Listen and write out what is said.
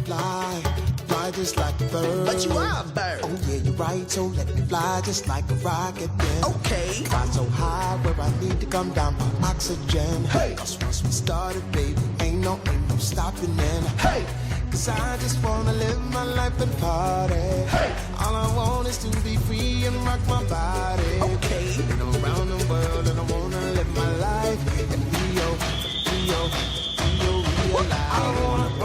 fly, fly just like a bird. But you are a bird. Oh yeah, you're right, so let me fly just like a rocket then. Okay. Fly so high where I need to come down for oxygen. Hey. Cause once we started, baby, ain't no stopping then. Hey. Cause I just wanna live my life and party. Hey. All I want is to be free and rock my body. Okay. Been around the world and I wanna live my life in Rio, Rio, Rio, Rio life. I wanna